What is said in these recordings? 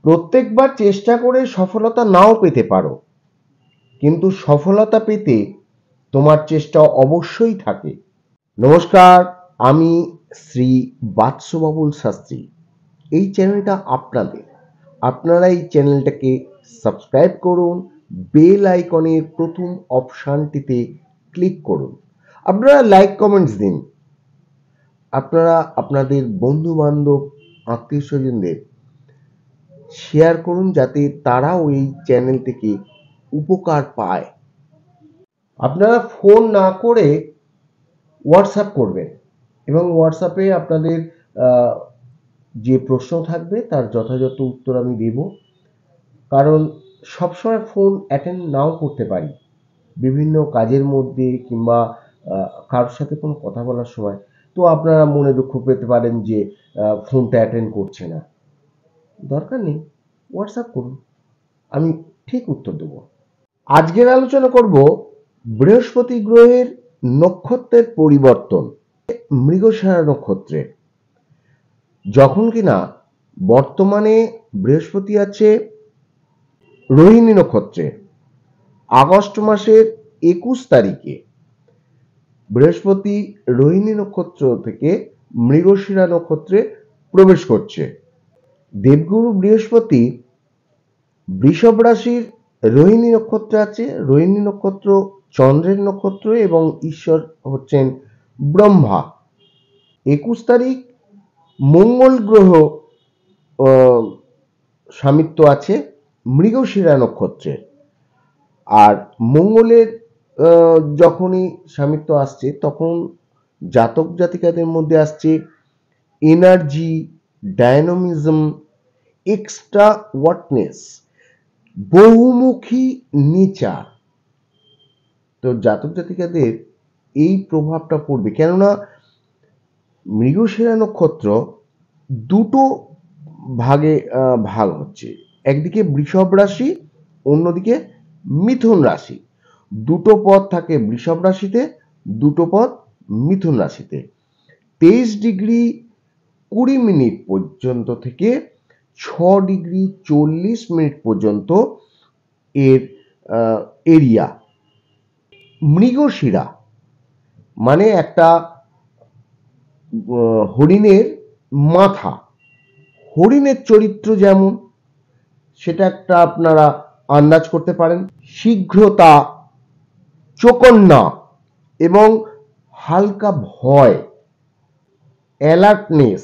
প্রত্যেকবার চেষ্টা করে সফলতা নাও পেতে পারো, কিন্তু সফলতা পেতে তোমার চেষ্টা অবশ্যই থাকে। নমস্কার, আমি শ্রী বাৎসবাবুল শাস্ত্রী। এই চ্যানেলটা আপনাদের। আপনারা এই চ্যানেলটাকে সাবস্ক্রাইব করুন, বেল আইকনের প্রথম অপশানটিতে ক্লিক করুন। আপনারা লাইক কমেন্টস দিন। আপনারা আপনাদের বন্ধু বান্ধব আত্মীয় স্বজনদের শেয়ার করুন যাতে তারাও এই চ্যানেল থেকে উপকার পায়। আপনারা ফোন না করে হোয়াটসঅ্যাপ করবেন এবং হোয়াটসঅ্যাপে আপনাদের যে প্রশ্ন থাকবে তার যথাযথ উত্তর আমি দেব। কারণ সবসময় ফোন অ্যাটেন্ড নাও করতে পারি, বিভিন্ন কাজের মধ্যে কিংবা কারোর সাথে কোনো কথা বলার সময়। তো আপনারা মনে দুঃখ পেতে পারেন যে ফোনটা অ্যাটেন্ড করছে না। দরকার নেই, হোয়াটসঅ্যাপ করুন, আমি ঠিক উত্তর দেব। আজকের আলোচনা করব বৃহস্পতি গ্রহের নক্ষত্রের পরিবর্তন মৃগশিরা নক্ষত্রে। যখন কিনা বর্তমানে বৃহস্পতি আছে রোহিণী নক্ষত্রে, আগস্ট মাসের 21 তারিখে বৃহস্পতি রোহিণী নক্ষত্র থেকে মৃগশিরা নক্ষত্রে প্রবেশ করছে। দেবগুরু বৃহস্পতি বৃষভ রাশির রোহিণী নক্ষত্রে আছে। রোহিণী নক্ষত্র চন্দ্রের নক্ষত্র এবং ঈশ্বর হচ্ছেন ব্রহ্মা। 21 তারিখ মঙ্গল গ্রহ স্বামিত্ব আছে মৃগশিরা নক্ষত্রে। আর মঙ্গলের যখনই স্বামিত্ব আসছে তখন জাতক জাতিকাদের মধ্যে আসছে এনার্জি, ডায়নামিজম, এক্সট্রা ওয়ার্টনেস, বহুমুখী নেচার। তো জাতক জাতিকাদের এই প্রভাবটা পড়বে, কেননা মৃগশিরা নক্ষত্র দুটো ভাগে ভাগ হচ্ছে। একদিকে বৃষভ রাশি, অন্যদিকে মিথুন রাশি। দুটো পদ থাকে বৃষভ রাশিতে, দুটো পদ মিথুন রাশিতে। 23 ডিগ্রি 20 মিনিট পর্যন্ত থেকে 6 ডিগ্রি 40 মিনিট পর্যন্ত এর এরিয়া। মৃগশিরা মানে একটা হরিণের মাথা, হরিণের চরিত্র যেমন, সেটা একটা আপনারা আন্দাজ করতে পারেন। শীঘ্রতা, চোকন্না এবং হালকা ভয়, অ্যালার্টনেস।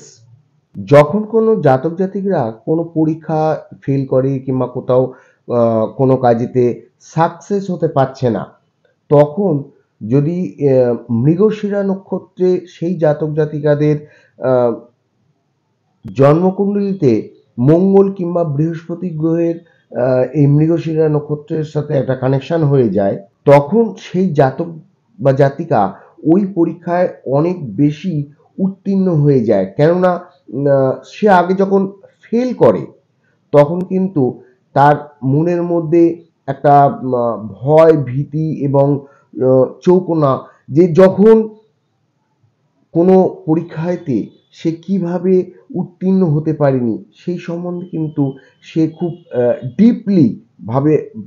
যখন কোনো জাতক জাতিকরা কোনো পরীক্ষা ফেল করে কিংবা কোথাও কোনো কাজেতে সাকসেস হতে পারছে না, তখন যদি মৃগশিরা নক্ষত্রে সেই জাতক জাতিকাদের জন্মকুণ্ডলিতে মঙ্গল কিংবা বৃহস্পতি গ্রহের এই মৃগশিরা নক্ষত্রের সাথে একটা কানেকশন হয়ে যায়, তখন সেই জাতক বা জাতিকা ওই পরীক্ষায় অনেক বেশি উত্তীর্ণ হয়ে যায়। কেননা সে আগে যখন ফেল করে তখন কিন্তু তার মনের মধ্যে একটা ভয়, ভীতি এবং চৌকনা, যে যখন কোনো পরীক্ষাতে সে কিভাবে উত্তীর্ণ হতে পারেনি সেই সম্বন্ধে কিন্তু সে খুব ডিপলি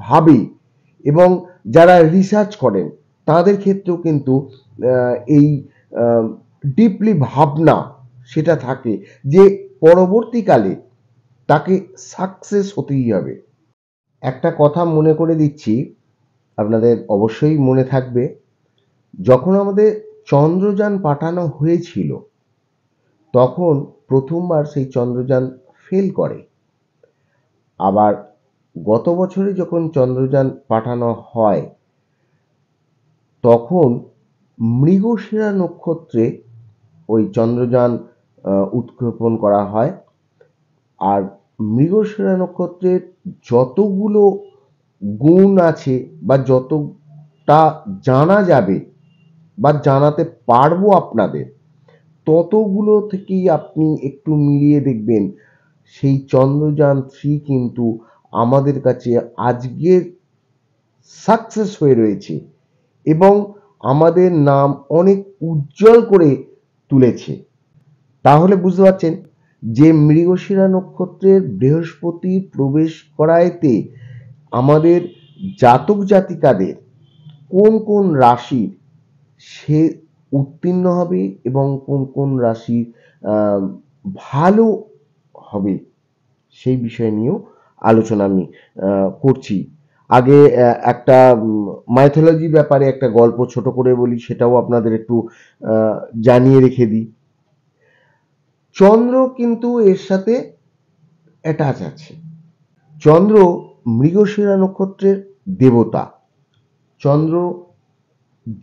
ভাবে এবং যারা রিসার্চ করেন তাদের ক্ষেত্রেও কিন্তু এই ডিপলি ভাবনা সেটা থাকে যে পরবর্তীকালে তাকে সাকসেস হতেই হবে। একটা কথা মনে করে দিচ্ছি, আপনাদের অবশ্যই মনে থাকবে, যখন আমাদের চন্দ্রযান পাঠানো হয়েছিল তখন প্রথমবার সেই চন্দ্রযান ফেল করে। আবার গত বছরে যখন চন্দ্রযান পাঠানো হয় তখন মৃগশিরা নক্ষত্রে ওই চন্দ্রযান উৎক্ষেপণ করা হয়। আর মৃগশিরা নক্ষত্রের যতগুলো গুণ আছে বা যতটা জানা যাবে বা জানাতে পারবো আপনাদের, ততগুলো থেকেই আপনি একটু মিলিয়ে দেখবেন সেই চন্দ্রযান 3 কিন্তু আমাদের কাছে আজকের সাকসেস হয়ে রয়েছে এবং আমাদের নাম অনেক উজ্জ্বল করে তুলেছে। তাহলে বুঝতে পারছেন যে মৃগশিরা নক্ষত্রের বৃহস্পতি প্রবেশ করায়তে আমাদের জাতক জাতিকাদের কোন কোন রাশির সে উত্তীর্ণ হবে এবং কোন কোন রাশি ভালো হবে সেই বিষয় নিয়েও আলোচনা আমি করছি। আগে একটা মাইথোলজি ব্যাপারে একটা গল্প ছোট করে বলি, সেটাও আপনাদের একটু জানিয়ে রেখে দিই। চন্দ্র কিন্তু এর সাথে অ্যাটাচ আছে। চন্দ্র মৃগশিরা নক্ষত্রের দেবতা। চন্দ্র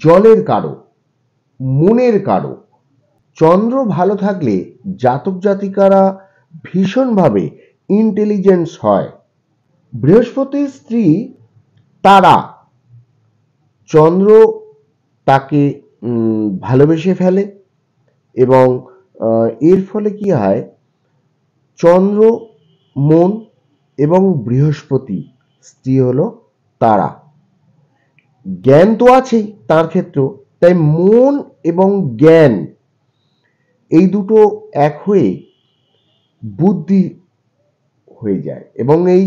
জলের কারক, মনের কারক। চন্দ্র ভালো থাকলে জাতক জাতিকারা ভীষণভাবে ইন্টেলিজেন্স হয়। বৃহস্পতির স্ত্রী তারা, চন্দ্র তাকে ভালোবেসে ফেলে এবং এর ফলে কি হয়, চন্দ্র মন এবং বৃহস্পতি স্ত্রী হলো তারা। জ্ঞান তো আছেই তার ক্ষেত্রেও, তাই মন এবং জ্ঞান এই দুটো এক হয়ে বুদ্ধি হয়ে যায় এবং এই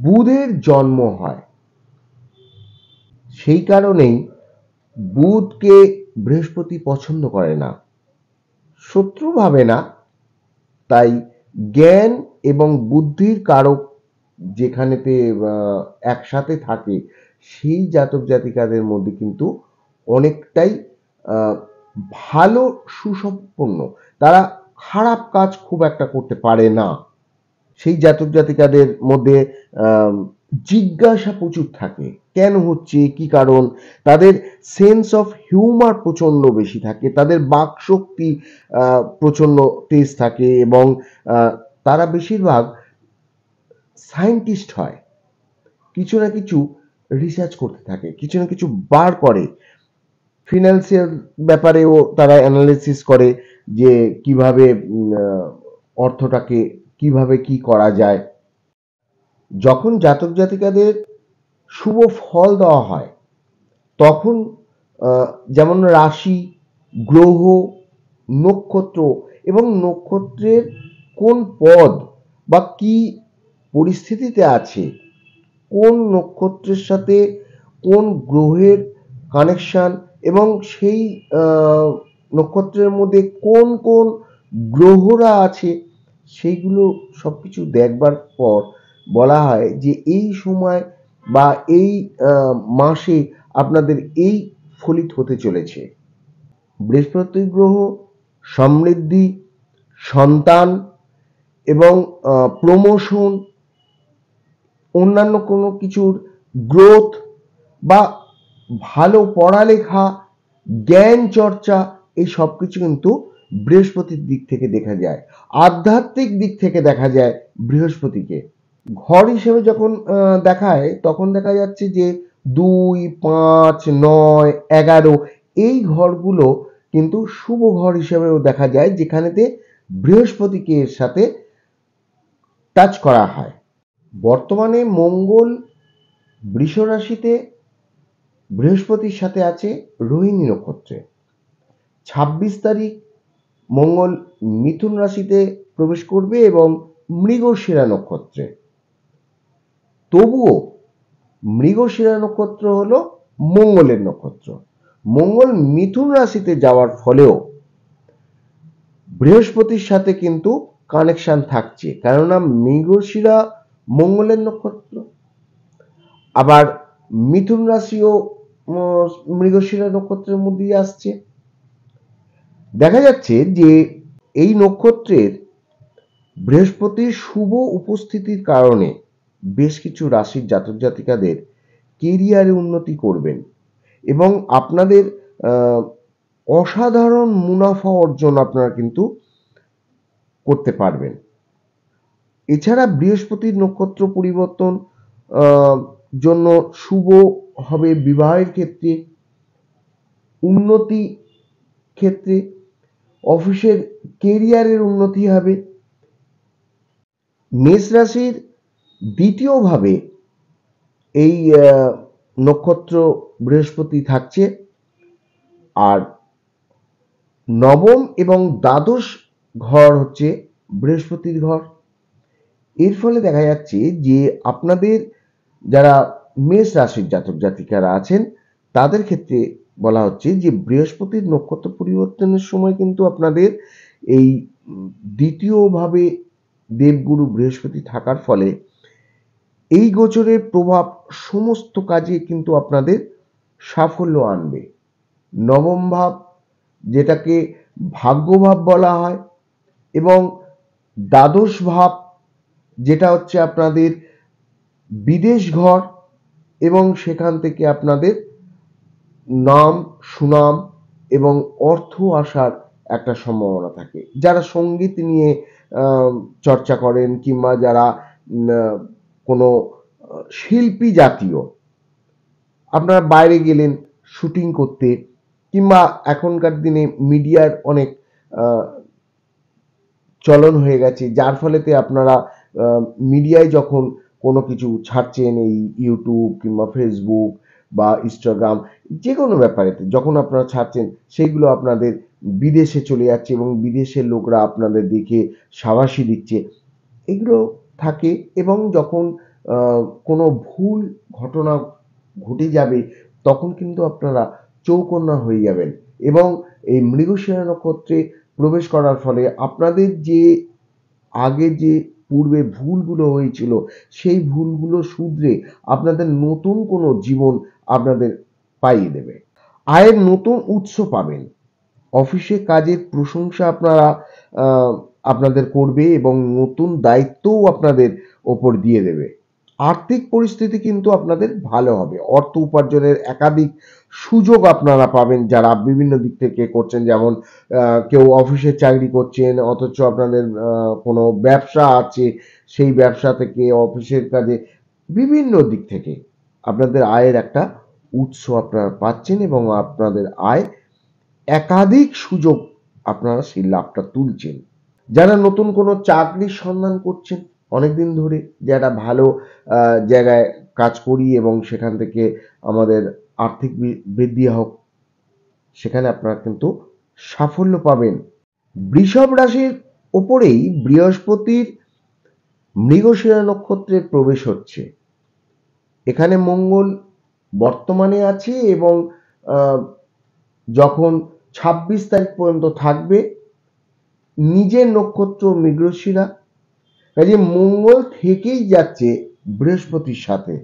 বুধের জন্ম হয়। সেই কারণেই বুধকে বৃহস্পতি পছন্দ করে না, শত্রু ভাবে না। তাই জ্ঞান এবং বুদ্ধির কারক যেখানেতে একসাথে থাকে সেই জাতক জাতিকাদের মধ্যে কিন্তু অনেকটাই ভালো সুসম্পন্ন, তারা খারাপ কাজ খুব একটা করতে পারে না। সেই জাতক জাতিকাদের মধ্যে জিজ্ঞাসা প্রচুর থাকে, কেন হচ্ছে, কি কারণ। তাদের সেন্স অফ হিউমার প্রচন্ড বেশি থাকে, তাদের বাকশক্তি প্রচন্ড তেজ থাকে এবং তারা বেশিরভাগ সায়েন্টিস্ট হয়, কিছু না কিছু রিসার্চ করতে থাকে, কিছু না কিছু বার করে। ফিনান্সিয়াল ব্যাপারেও তারা অ্যানালিসিস করে যে কিভাবে অর্থটাকে কিভাবে কি করা যায়। যখন জাতক জাতিকাদের শুভ ফল দেওয়া হয় তখন যেমন রাশি, গ্রহ, নক্ষত্র এবং নক্ষত্রের কোন পদ বা কি পরিস্থিতিতে আছে, কোন নক্ষত্রের সাথে কোন গ্রহের কানেকশন এবং সেই নক্ষত্রের মধ্যে কোন কোন গ্রহরা আছে, সেইগুলো সবকিছু দেখবার পর বলা হয় যে এই সময় বা এই মাসে আপনাদের এই ফলিত হতে চলেছে। বৃহস্পতি গ্রহ সমৃদ্ধি, সন্তান এবং প্রমোশন, অন্যান্য কোনো কিছুর গ্রোথ বা ভালো পড়ালেখা, জ্ঞান চর্চা, এই সব কিছু কিন্তু বৃহস্পতির দিক থেকে দেখা যায়। আধ্যাত্মিক দিক থেকে দেখা যায় বৃহস্পতিকে। ঘর হিসেবে যখন দেখায় তখন দেখা যাচ্ছে যে 2, 5, 9, 11 এই ঘরগুলো কিন্তু শুভ ঘর হিসেবেও দেখা যায়, যেখানেতে বৃহস্পতিকে এর সাথে টাচ করা হয়। বর্তমানে মঙ্গল বৃষ রাশিতে বৃহস্পতির সাথে আছে রোহিণী নক্ষত্রে। 26 তারিখ মঙ্গল মিথুন রাশিতে প্রবেশ করবে এবং মৃগশিরা নক্ষত্রে। তবুও মৃগশিরা নক্ষত্র হলো মঙ্গলের নক্ষত্র। মঙ্গল মিথুন রাশিতে যাওয়ার ফলেও বৃহস্পতির সাথে কিন্তু কানেকশন থাকছে, কেননা মৃগশিরা মঙ্গলের নক্ষত্র, আবার মিথুন রাশিও মৃগশিরা নক্ষত্রের মধ্যেই আসছে। দেখা যাচ্ছে যে এই নক্ষত্রের বৃহস্পতির শুভ উপস্থিতির কারণে বেশ কিছু রাশির জাতক জাতিকাদের কেরিয়ারে উন্নতি করবেন এবং আপনাদের অসাধারণ মুনাফা অর্জন আপনারা কিন্তু করতে পারবেন। এছাড়া বৃহস্পতির নক্ষত্র পরিবর্তন জন্য শুভ হবে বিবাহের ক্ষেত্রে, উন্নতি ক্ষেত্রে, অফিসের কেরিয়ারের উন্নতি হবে। মেষ রাশির দ্বিতীয়ভাবে এই নক্ষত্র বৃহস্পতি থাকছে, আর নবম এবং দ্বাদশ ঘর হচ্ছে বৃহস্পতির ঘর। এর ফলে দেখা যাচ্ছে যে আপনাদের যারা মেষ রাশির জাতক জাতিকারা আছেন তাদের ক্ষেত্রে বলা হচ্ছে যে বৃহস্পতির নক্ষত্র পরিবর্তনের সময় কিন্তু আপনাদের এই দ্বিতীয়ভাবে দেবগুরু বৃহস্পতি থাকার ফলে এই গোচরের প্রভাব সমস্ত কাজে কিন্তু আপনাদের সাফল্য আনবে। নবম ভাব, যেটাকে ভাগ্যভাব বলা হয়, এবং দ্বাদশ ভাব, যেটা হচ্ছে আপনাদের বিদেশ ঘর, এবং সেখান থেকে আপনাদের নাম, সুনাম এবং অর্থ আসার একটা সম্ভাবনা থাকে। যারা সঙ্গীত নিয়ে চর্চা করেন, কিংবা যারা কোনো শিল্পী জাতীয়, আপনারা বাইরে গেলেন শুটিং করতে, কিংবা এখনকার দিনে মিডিয়ার অনেক চলন হয়ে গেছে, যার ফলেতে আপনারা মিডিয়ায় যখন কোনো কিছু ছাড়ছেন, এই ইউটিউব কিংবা ফেসবুক বা ইনস্টাগ্রাম, যে কোনো ব্যাপারেতে যখন আপনারা ছাড়ছেন, সেইগুলো আপনাদের বিদেশে চলে যাচ্ছে এবং বিদেশের লোকরা আপনাদের দেখে সাবাসি দিচ্ছে, এগুলো থাকে। এবং যখন কোনো ভুল ঘটনা ঘটে যাবে তখন কিন্তু আপনারা চৌকন্যা হয়ে যাবেন, এবং এই মৃগশিরা নক্ষত্রে প্রবেশ করার ফলে আপনাদের যে আগে যে পূর্বে ভুলগুলো হয়েছিল সেই ভুলগুলো শুধরে আপনাদের নতুন কোনো জীবন আপনাদের পাইয়ে দেবে। আয়ের নতুন উৎস পাবেন। অফিসে কাজের প্রশংসা আপনাদের করবে এবং নতুন দায়িত্বও আপনাদের ওপর দিয়ে দেবে। আর্থিক পরিস্থিতি কিন্তু আপনাদের ভালো হবে। অর্থ উপার্জনের একাধিক সুযোগ আপনারা পাবেন যারা বিভিন্ন দিক থেকে করছেন, যেমন কেউ অফিসে চাকরি করছেন অথচ আপনাদের কোনো ব্যবসা আছে, সেই ব্যবসা থেকে অফিসের কাজে বিভিন্ন দিক থেকে আপনাদের আয়ের একটা উৎস আপনারা পাচ্ছেন, এবং আপনাদের আয় একাধিক সুযোগ আপনারা সেই লাভটা তুলছেন। যারা নতুন কোনো চাকরির সন্ধান করছেন অনেকদিন ধরে, যারা ভালো জায়গায় কাজ করি এবং সেখান থেকে আমাদের আর্থিক বৃদ্ধি হোক, সেখানে আপনারা কিন্তু সাফল্য পাবেন। বৃষভ রাশির ওপরেই বৃহস্পতির মৃগশিরা নক্ষত্রের প্রবেশ হচ্ছে। এখানে মঙ্গল বর্তমানে আছে এবং যখন 26 তারিখ পর্যন্ত থাকবে নিজের নক্ষত্র মৃগশিরা, কাজে মঙ্গল থেকেই যাচ্ছে বৃহস্পতির সাথে।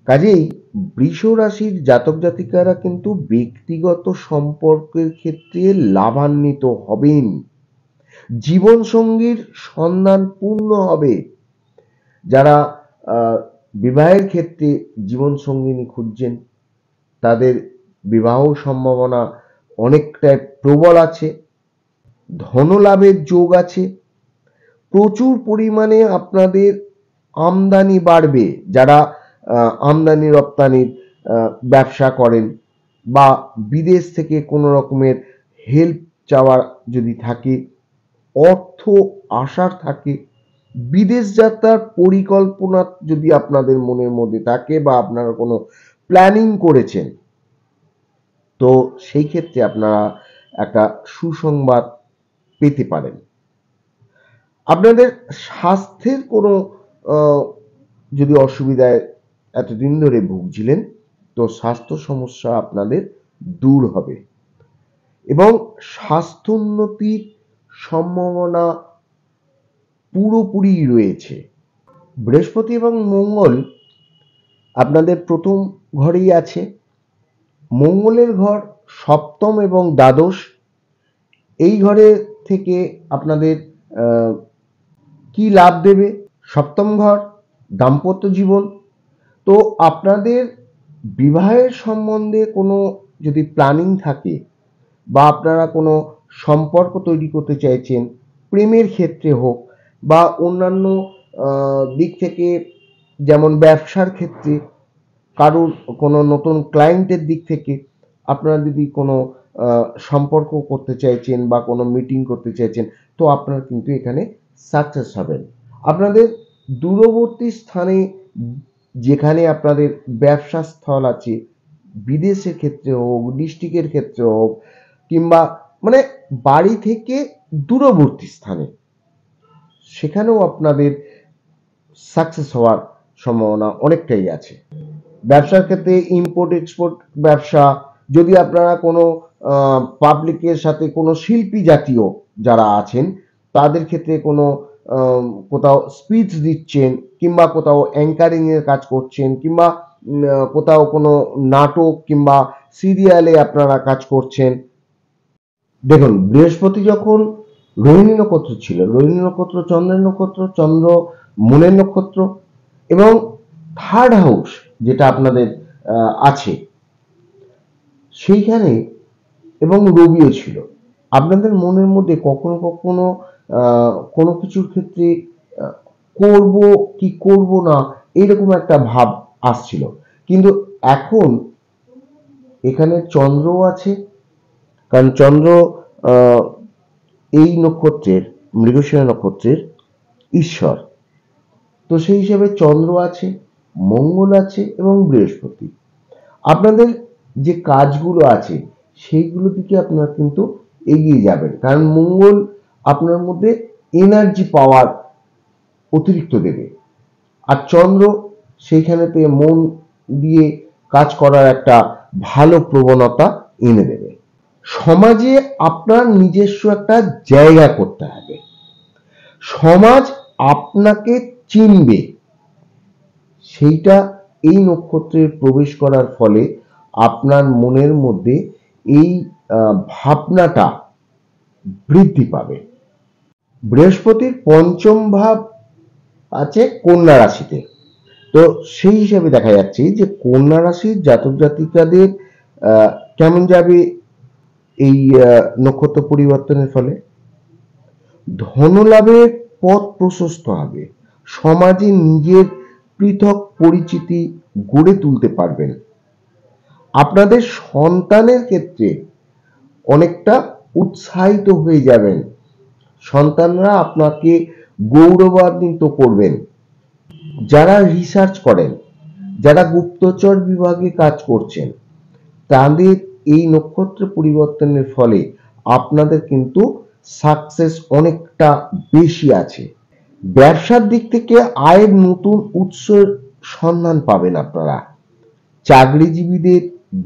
কাজেই বৃষ রাশির জাতক জাতিকারা কিন্তু ব্যক্তিগত সম্পর্কের ক্ষেত্রে লাভান্বিত হবেন। জীবন সঙ্গীর সন্ধান পূর্ণ হবে। যারা বিবাহের ক্ষেত্রে জীবন সঙ্গিনী খুঁজছেন তাদের বিবাহ সম্ভাবনা অনেকটাই প্রবল আছে। ধনলাভের যোগ আছে। প্রচুর পরিমাণে আপনাদের আমদানি বাড়বে। যারা আমদানি রপ্তানির ব্যবসা করেন বা বিদেশ থেকে কোনো রকমের হেল্প চাওয়ার যদি থাকে, অর্থ আসার থাকে, বিদেশ যাত্রার পরিকল্পনা যদি আপনাদের মনের মধ্যে থাকে বা আপনারা কোনো প্ল্যানিং করেছেন, তো সেই ক্ষেত্রে আপনারা একটা সুসংবাদ পেতে পারেন। আপনাদের স্বাস্থ্যের কোনো যদি অসুবিধায় এতদিন ধরে ভুগছিলেন, তো স্বাস্থ্য সমস্যা আপনাদের দূর হবে এবং স্বাস্থ্যোন্নতির সম্ভাবনা পুরোপুরি রয়েছে। বৃহস্পতি এবং মঙ্গল আপনাদের প্রথম ঘরেই আছে। মঙ্গলের ঘর সপ্তম এবং দ্বাদশ, এই ঘরে থেকে আপনাদের কি লাভ দেবে? সপ্তম ঘর দাম্পত্য জীবন। তো আপনাদের বিবাহের সম্বন্ধে কোনো যদি প্ল্যানিং থাকে বা আপনারা কোনো সম্পর্ক তৈরি করতে চাইছেন, প্রেমের ক্ষেত্রে হোক বা অন্যান্য দিক থেকে, যেমন ব্যবসার ক্ষেত্রে কারোর কোনো নতুন ক্লায়েন্টের দিক থেকে আপনারা যদি কোনো সম্পর্ক করতে চাইছেন বা কোনো মিটিং করতে চাইছেন, তো আপনারা কিন্তু এখানে সাকসেস হবেন। আপনাদের দূরবর্তী স্থানে যেখানে আপনাদের ব্যবসা স্থল আছে, বিদেশের ক্ষেত্রে হোক, ডিস্ট্রিক্টের ক্ষেত্রে হোক, কিংবা মানে বাড়ি থেকে দূরবর্তী স্থানে সেখানেও আপনাদের সাকসেস হওয়ার সম্ভাবনা অনেকটাই আছে। ব্যবসার ক্ষেত্রে ইম্পোর্ট এক্সপোর্ট ব্যবসা, যদি আপনারা কোনো পাবলিকের সাথে কোনো শিল্পী জাতীয় যারা আছেন তাদের ক্ষেত্রে কোনো কোথাও স্পিচ দিচ্ছেন, কিংবা কোথাও অ্যাঙ্কারিং এর কাজ করছেন, কিংবা কোথাও কোনো নাটক কিংবা সিরিয়ালে আপনারা কাজ করছেন। দেখুন, বৃহস্পতি যখন রোহিণী নক্ষত্র ছিল, রোহিণী নক্ষত্র চন্দ্রের নক্ষত্র, চন্দ্র মূলের নক্ষত্র, এবং থার্ড হাউস যেটা আপনাদের আছে সেইখানে, এবং রবিও ছিল। আপনাদের মনের মধ্যে কখনো কখনো কোনো কিছুর ক্ষেত্রে করব কি করব না এইরকম একটা ভাব আসছিল, কিন্তু এখন এখানে চন্দ্রও আছে, কারণ চন্দ্র আহ, এই নক্ষত্রের, মৃগশিরা নক্ষত্রের ঈশ্বর। তো সেই হিসাবে চন্দ্র আছে, মঙ্গল আছে এবং বৃহস্পতি। আপনাদের যে কাজগুলো আছে সেইগুলো দিকে আপনারা কিন্তু এগিয়ে যাবেন, কারণ মঙ্গল আপনার মধ্যে এনার্জি পাওয়ার অতিরিক্ত দেবে, আর চন্দ্র সেইখানেতে মন দিয়ে কাজ করার একটা ভালো প্রবণতা এনে দেবে। সমাজে আপনার নিজস্ব একটা জায়গা করতে হবে, সমাজ আপনাকে চিনবে, সেইটা এই নক্ষত্রের প্রবেশ করার ফলে আপনার মনের মধ্যে এই ভাবনাটা বৃদ্ধি পাবে। বৃহস্পতির পঞ্চম ভাব আছে কন্যা রাশিতে। তো সেই হিসাবে দেখা যাচ্ছে যে কন্যা রাশির জাতক জাতিকাদের কেমন যাবে এই নক্ষত্র পরিবর্তনের ফলে। ধনলাভের পথ প্রশস্ত হবে, সমাজে নিজের পৃথক পরিচিতি গড়ে তুলতে পারবেন। আপনাদের সন্তানের ক্ষেত্রে অনেকটা উৎসাহিত হয়ে যাবেন, সন্তানরা আপনাকে গৌরবান্বিত করবেন। যারা রিসার্চ করেন, যারা গুপ্তচর বিভাগে কাজ করছেন, তাদের এই নক্ষত্র পরিবর্তনের ফলে আপনাদের কিন্তু সাকসেস অনেকটা বেশি আছে। ব্যবসার দিক থেকে আয়ের নতুন উৎসের সন্ধান পাবেন আপনারা। চাকরিজীবীদের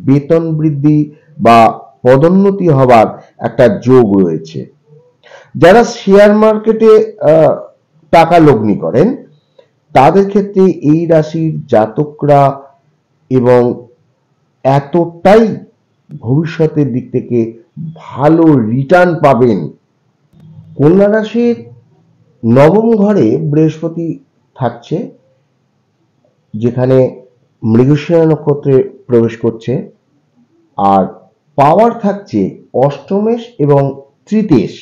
বেতন বৃদ্ধি বা পদোন্নতি হবার একটা যোগ রয়েছে। যারা শেয়ার মার্কেটে টাকা লগ্নি করেন তাদের ক্ষেত্রে এই রাশির জাতকরা এবং এতটাই ভবিষ্যতের দিক থেকে ভালো রিটার্ন পাবেন। কন্যা রাশির নবম ঘরে বৃহস্পতি থাকছে, যেখানে মৃগশিরা নক্ষত্রে প্রবেশ করছে, আর পাওয়ার থাকছে অষ্টমেশ এবং তৃতীয়েশ।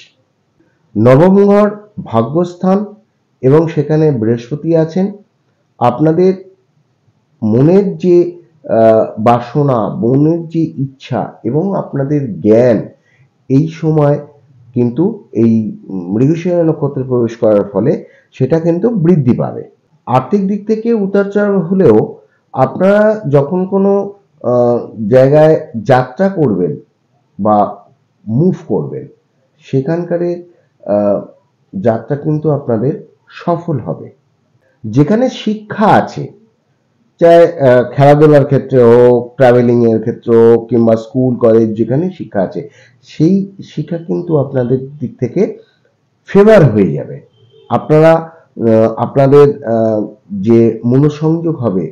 নবম ঘর ভাগ্যস্থান, এবং সেখানে বৃহস্পতি আছেন। আপনাদের মনের যে বাসনা, মনের যে ইচ্ছা এবং আপনাদের জ্ঞান এই সময় কিন্তু এই মৃগশিরা নক্ষত্রে প্রবেশ করার ফলে সেটা কিন্তু বৃদ্ধি পাবে। আর্থিক দিক থেকে উতার চড়াও হলেও আপনারা যখন কোনো জায়গায় যাত্রা করবেন বা মুভ করবেন, সেখানকার যাত্রা কিন্তু আপনাদের সফল হবে। যেখানে শিক্ষা আছে, চাই খেলাধুলার ক্ষেত্রে হোক, ট্রাভেলিং এর ক্ষেত্রে হোক, কিংবা স্কুল কলেজ যেখানে শিক্ষা আছে, সেই শিক্ষা কিন্তু আপনাদের দিক থেকে ফেভার হয়ে যাবে। আপনারা আপনাদের যে মনোসংযোগ হবে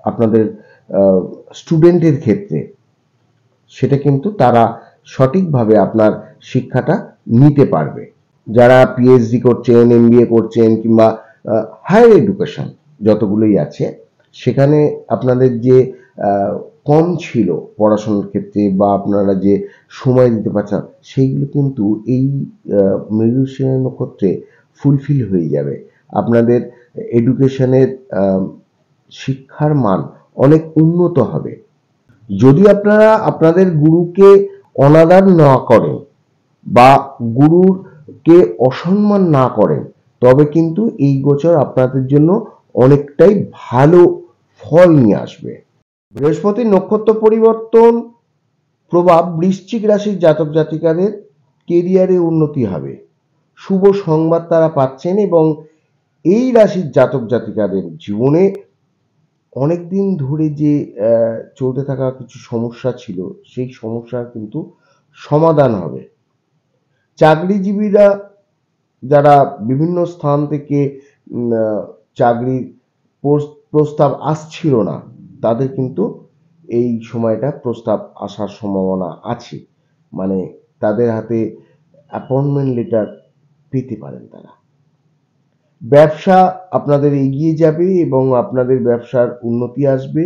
আপনাদের স্টুডেন্টের ক্ষেত্রে, সেটা কিন্তু তারা সঠিকভাবে আপনার শিক্ষাটা নিতে পারবে। যারা পিএইচডি করছেন, এমবিএ করছেন, কিংবা হায়ার এডুকেশন যতগুলোই আছে, সেখানে আপনাদের যে কম ছিল পড়াশোনার ক্ষেত্রে বা আপনারা যে সময় দিতে পারছেন, সেইগুলো কিন্তু এই মৃগশিরা নক্ষত্রে ফুলফিল হয়ে যাবে। আপনাদের এডুকেশনের শিক্ষার মান অনেক উন্নত হবে। যদি আপনারা আপনাদের গুরুকে অনাদর না করেন বা গুরুকে অসম্মান না করেন, তবে কিন্তু এই গোচর আপনাদের জন্য অনেকটাই ভালো ফল নিয়ে আসবে। বৃহস্পতির নক্ষত্র পরিবর্তন প্রভাব বৃশ্চিক রাশির জাতক জাতিকাদের কেরিয়ারে উন্নতি হবে, শুভ সংবাদ তারা পাচ্ছেন এবং এই রাশির জাতক জাতিকাদের জীবনে অনেকদিন ধরে যে চলতে থাকা কিছু সমস্যা ছিল, সেই সমস্যার কিন্তু সমাধান হবে। চাকরিজীবীরা যারা বিভিন্ন স্থান থেকে চাকরির প্রস্তাব আসছিল না, তাদের কিন্তু এই সময়টা প্রস্তাব আসার সম্ভাবনা আছে। মানে তাদের হাতে অ্যাপয়েন্টমেন্ট লেটার পেতে পারেন তারা। ব্যবসা আপনাদের এগিয়ে যাবে এবং আপনাদের ব্যবসার উন্নতি আসবে।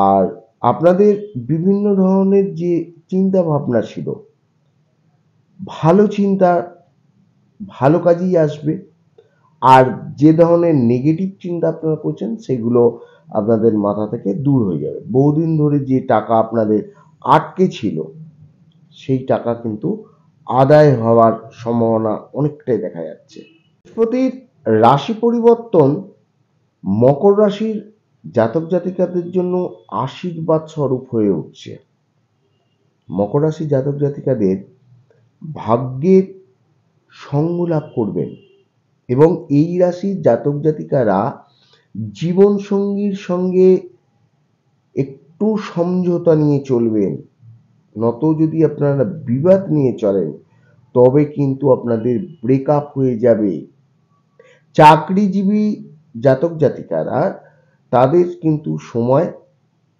আর আপনাদের বিভিন্ন ধরনের যে চিন্তা ভাবনা ছিল, ভালো চিন্তা ভালো কাজেই আসবে। আর যে ধরনের নেগেটিভ চিন্তা আপনারা করছেন, সেগুলো আপনাদের মাথা থেকে দূর হয়ে যাবে। বহুদিন ধরে যে টাকা আপনাদের আটকে ছিল, সেই টাকা কিন্তু আদায় হওয়ার সম্ভাবনা অনেকটাই দেখা যাচ্ছে। বৃহস্পতির রাশি পরিবর্তন মকর রাশির জাতক জাতিকাদের জন্য আশীর্বাদ স্বরূপ হয়ে উঠছে। মকর রাশির জাতক জাতিকাদের ভাগ্যের সঙ্গ লাভ করবেন এবং এই রাশির জাতক জাতিকারা জীবন সঙ্গীর সঙ্গে একটু সমঝোতা নিয়ে চলবেন। নত যদি আপনারা বিবাদ নিয়ে চলেন, তবে কিন্তু আপনাদের ব্রেকআপ হয়ে যাবে। চাকরিজীবী জাতক জাতিকারা, তাদের কিন্তু সময়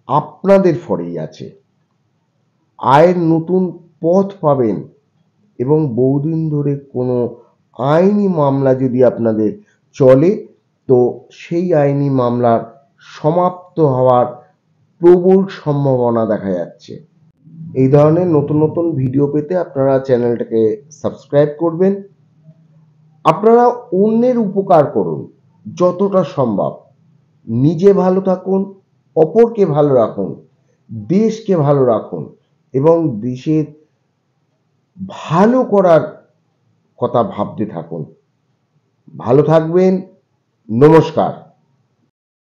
আপনাদের ফরেই আছে। আয়ের নতুন পথ পাবেন এবং বহুদিন ধরে কোনো আইনি মামলা যদি আপনাদের চলে, তো সেই আইনি মামলার সমাপ্ত হওয়ার প্রবল সম্ভাবনা দেখা যাচ্ছে। এই ধরনের নতুন নতুন ভিডিও পেতে আপনারা চ্যানেলটাকে সাবস্ক্রাইব করবেন। আপনারা অন্যের উপকার করুন যতটা সম্ভব। নিজে ভালো থাকুন, অপরকে ভালো রাখুন, দেশকে ভালো রাখুন এবং দেশের ভালো করার কথা ভাবতে থাকুন। ভালো থাকবেন। নমস্কার।